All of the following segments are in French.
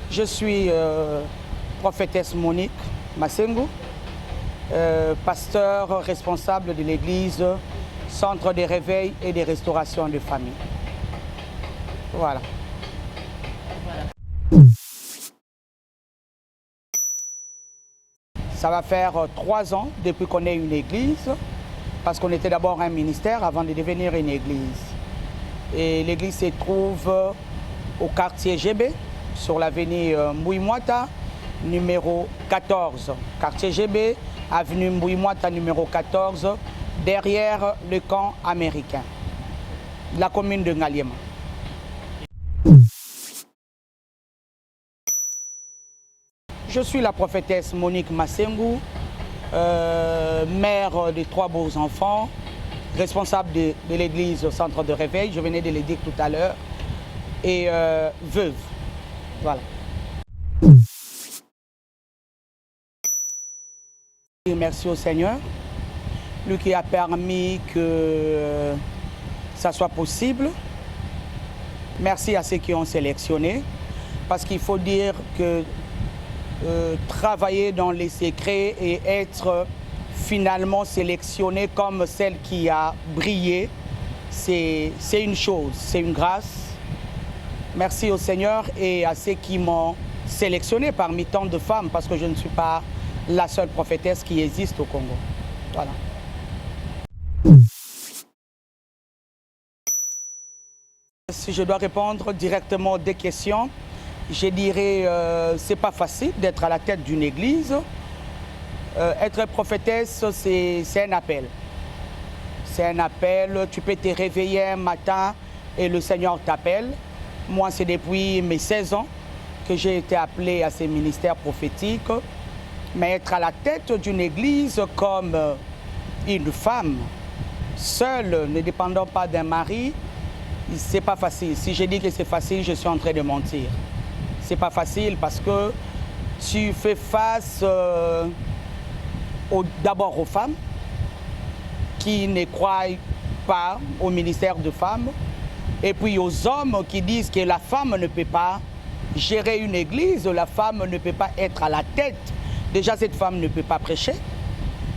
Je suis prophétesse Monique Masengu, pasteur responsable de l'église Centre de réveil et de restauration de famille. Voilà. Ça va faire 3 ans depuis qu'on est une église, parce qu'on était d'abord un ministère avant de devenir une église. Et l'église se trouve au quartier GB, sur l'avenue Mbouimouata, numéro 14. Quartier GB, avenue Mbouimouata, numéro 14, derrière le camp américain, la commune de Ngaliema. Je suis la prophétesse Monique Masengu, mère de 3 beaux enfants, responsable de l'église au centre de réveil, je venais de le dire tout à l'heure, et veuve. Voilà. Merci au Seigneur, lui qui a permis que ça soit possible. Merci à ceux qui ont sélectionné, parce qu'il faut dire que travailler dans les secrets et être finalement sélectionné comme celle qui a brillé, c'est une chose, c'est une grâce. Merci au Seigneur et à ceux qui m'ont sélectionné parmi tant de femmes, parce que je ne suis pas la seule prophétesse qui existe au Congo. Voilà. Si je dois répondre directement aux 2 questions, je dirais c'est pas facile d'être à la tête d'une église. Être prophétesse, c'est un appel. C'est un appel. Tu peux te réveiller un matin et le Seigneur t'appelle. Moi, c'est depuis mes 16 ans que j'ai été appelé à ces ministères prophétiques. Mais être à la tête d'une église comme une femme, seule, ne dépendant pas d'un mari, c'est pas facile. Si je dis que c'est facile, je suis en train de mentir. C'est pas facile parce que tu fais face d'abord aux femmes qui ne croient pas au ministère de femmes, et puis aux hommes qui disent que la femme ne peut pas gérer une église, la femme ne peut pas être à la tête. Déjà, cette femme ne peut pas prêcher,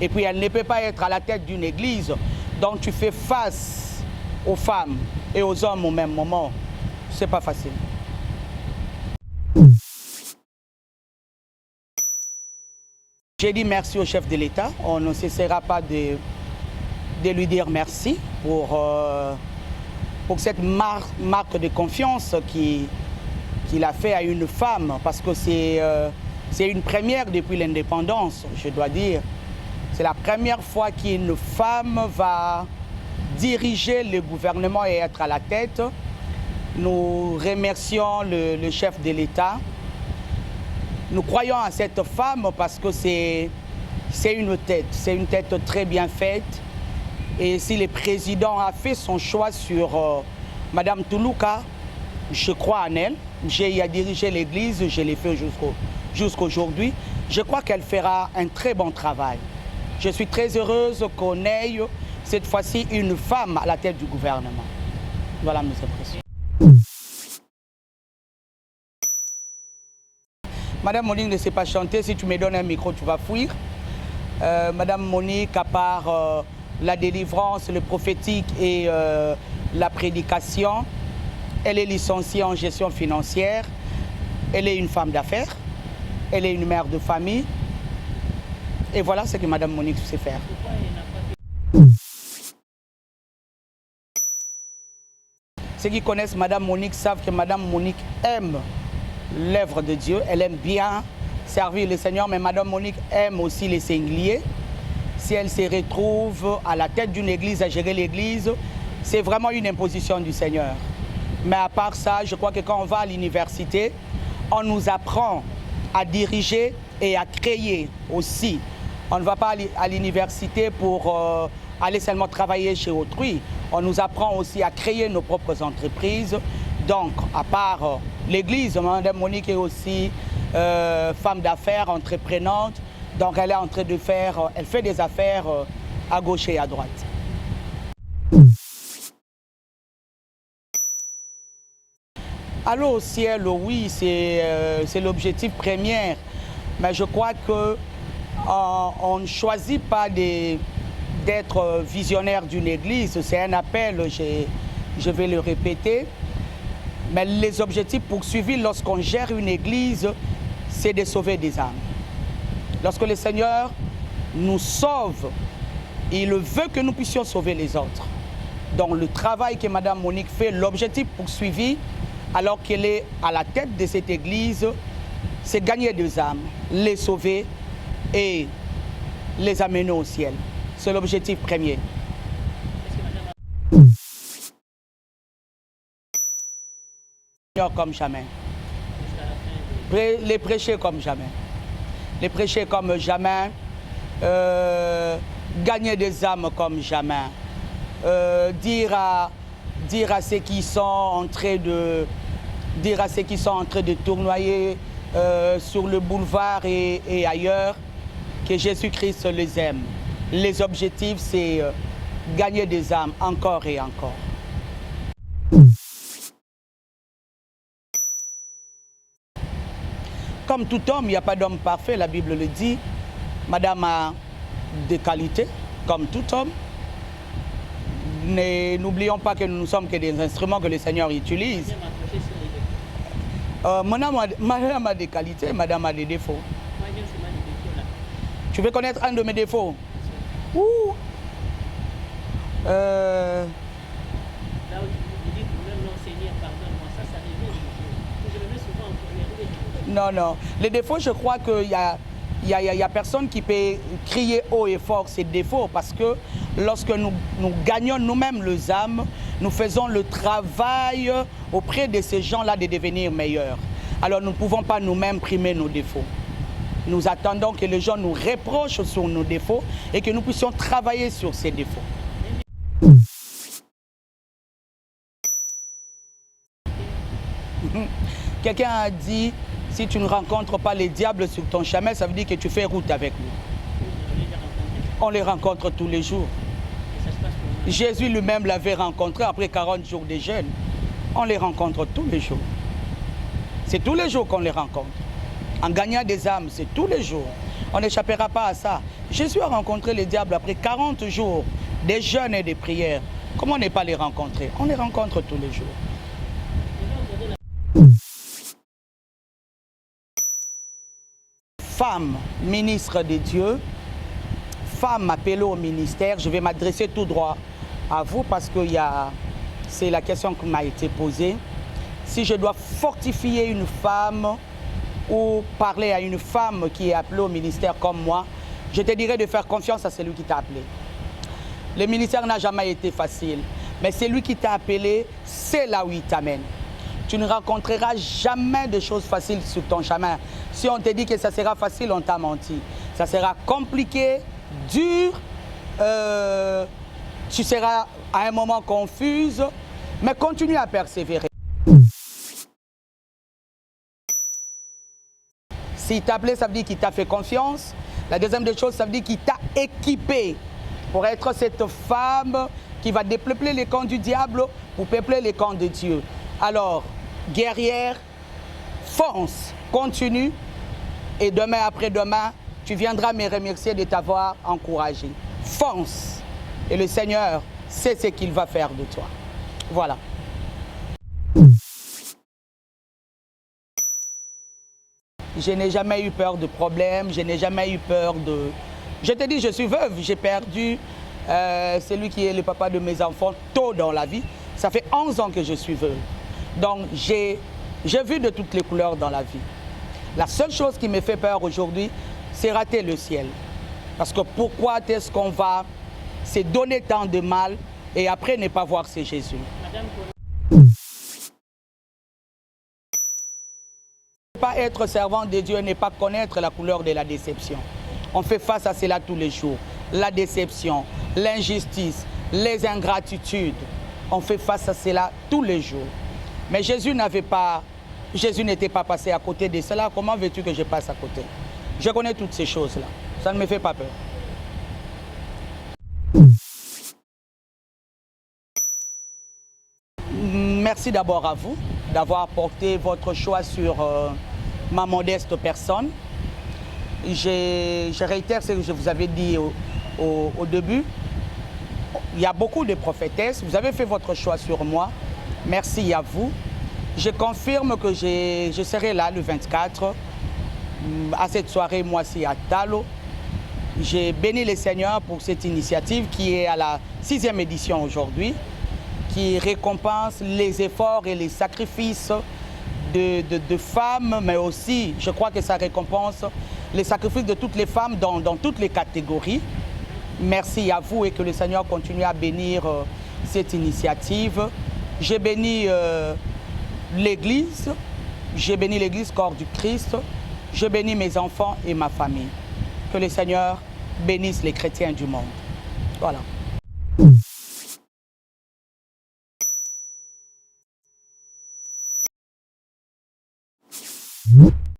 et puis elle ne peut pas être à la tête d'une église. Donc tu fais face aux femmes et aux hommes au même moment. C'est pas facile. J'ai dit merci au chef de l'État. On ne cessera pas de lui dire merci pour cette marque de confiance qu'il a fait à une femme, parce que c'est une première depuis l'indépendance, je dois dire. C'est la première fois qu'une femme va diriger le gouvernement et être à la tête. Nous remercions le chef de l'État. Nous croyons à cette femme parce que c'est une tête très bien faite. Et si le président a fait son choix sur Madame Toulouka, je crois en elle. J'ai à diriger l'église, je l'ai fait jusqu'aujourd'hui. Je crois qu'elle fera un très bon travail. Je suis très heureuse qu'on ait cette fois-ci une femme à la tête du gouvernement. Voilà mes impressions. Madame Monique ne sait pas chanter, si tu me donnes un micro, tu vas fuir. Madame Monique, à part la délivrance, le prophétique et la prédication, elle est licenciée en gestion financière, elle est une femme d'affaires, elle est une mère de famille. Et voilà ce que Madame Monique sait faire. Ceux qui connaissent Madame Monique savent que Madame Monique aime l'œuvre de Dieu. Elle aime bien servir le Seigneur, mais Madame Monique aime aussi les singliers. Si elle se retrouve à la tête d'une église, à gérer l'église, c'est vraiment une imposition du Seigneur. Mais à part ça, je crois que quand on va à l'université, on nous apprend à diriger et à créer aussi. On ne va pas à l'université pour aller seulement travailler chez autrui. On nous apprend aussi à créer nos propres entreprises. Donc, à part l'église, Madame Monique est aussi femme d'affaires, entreprenante. Donc, elle est en train de faire, elle fait des affaires à gauche et à droite. Aller au ciel, oui, c'est l'objectif premier. Mais je crois qu'on ne choisit pas d'être visionnaire d'une église. C'est un appel, je vais le répéter. Mais les objectifs poursuivis lorsqu'on gère une église, c'est de sauver des âmes. Lorsque le Seigneur nous sauve, il veut que nous puissions sauver les autres. Donc le travail que Mme Monique fait, l'objectif poursuivi, alors qu'elle est à la tête de cette église, c'est gagner des âmes, les sauver et les amener au ciel. C'est l'objectif premier. Comme jamais. Les prêcher comme jamais. Les prêcher comme jamais. Gagner des âmes comme jamais. Dire à ceux qui sont en train de tournoyer sur le boulevard et ailleurs que Jésus-Christ les aime. Les objectifs, c'est gagner des âmes encore et encore. Comme tout homme, il n'y a pas d'homme parfait, la Bible le dit. Madame a des qualités, comme tout homme. N'oublions pas que nous ne sommes que des instruments que le Seigneur utilise. Madame a des qualités, madame a des défauts. Tu veux connaître un de mes défauts? Ouh. Non. Les défauts, je crois qu'il y a personne qui peut crier haut et fort ses défauts parce que lorsque nous gagnons nous-mêmes les âmes, nous faisons le travail auprès de ces gens-là de devenir meilleurs. Alors nous ne pouvons pas nous-mêmes primer nos défauts. Nous attendons que les gens nous reprochent sur nos défauts et que nous puissions travailler sur ces défauts. Quelqu'un a dit, si tu ne rencontres pas les diables sur ton chemin, ça veut dire que tu fais route avec lui. On les rencontre tous les jours. Jésus lui-même l'avait rencontré après 40 jours de jeûne. On les rencontre tous les jours. C'est tous les jours qu'on les rencontre. En gagnant des âmes, c'est tous les jours. On n'échappera pas à ça. Jésus a rencontré les diables après 40 jours de jeûne et de prières. Comment ne pas les rencontrer? On les rencontre tous les jours. Femme, ministre de Dieu, femme appelée au ministère, je vais m'adresser tout droit à vous parce que c'est la question qui m'a été posée. Si je dois fortifier une femme ou parler à une femme qui est appelée au ministère comme moi, je te dirais de faire confiance à celui qui t'a appelé. Le ministère n'a jamais été facile, mais celui qui t'a appelé, c'est là où il t'amène. Tu ne rencontreras jamais de choses faciles sur ton chemin. Si on te dit que ça sera facile, on t'a menti. Ça sera compliqué, dur, tu seras à un moment confuse, mais continue à persévérer. S'il t'a appelé, ça veut dire qu'il t'a fait confiance. La deuxième des choses, ça veut dire qu'il t'a équipé pour être cette femme qui va dépeupler les camps du diable pour peupler les camps de Dieu. Alors, guerrière, fonce, continue, et demain après-demain, tu viendras me remercier de t'avoir encouragé. Fonce, et le Seigneur sait ce qu'il va faire de toi. Voilà. Je n'ai jamais eu peur de problèmes, je n'ai jamais eu peur de... Je te dis, je suis veuve, j'ai perdu celui qui est le papa de mes enfants tôt dans la vie. Ça fait 11 ans que je suis veuve. Donc, j'ai vu de toutes les couleurs dans la vie. La seule chose qui me fait peur aujourd'hui, c'est rater le ciel. Parce que pourquoi est-ce qu'on va se donner tant de mal et après ne pas voir c'est Jésus? Ne pas être servant de Dieu, ne pas connaître la couleur de la déception. On fait face à cela tous les jours. La déception, l'injustice, les ingratitudes. On fait face à cela tous les jours. Mais Jésus n'était pas passé à côté de cela. Comment veux-tu que je passe à côté? Je connais toutes ces choses-là. Ça ne me fait pas peur. Merci d'abord à vous d'avoir porté votre choix sur ma modeste personne. Je réitère ce que je vous avais dit au début. Il y a beaucoup de prophétesses. Vous avez fait votre choix sur moi. Merci à vous. Je confirme que je serai là le 24 à cette soirée, moi-ci à Talo. J'ai béni le Seigneur pour cette initiative qui est à la 6e édition aujourd'hui, qui récompense les efforts et les sacrifices de femmes, mais aussi, je crois que ça récompense les sacrifices de toutes les femmes dans toutes les catégories. Merci à vous et que le Seigneur continue à bénir cette initiative. J'ai béni l'Église, j'ai béni l'Église corps du Christ, je bénis mes enfants et ma famille. Que le Seigneur bénisse les chrétiens du monde. Voilà.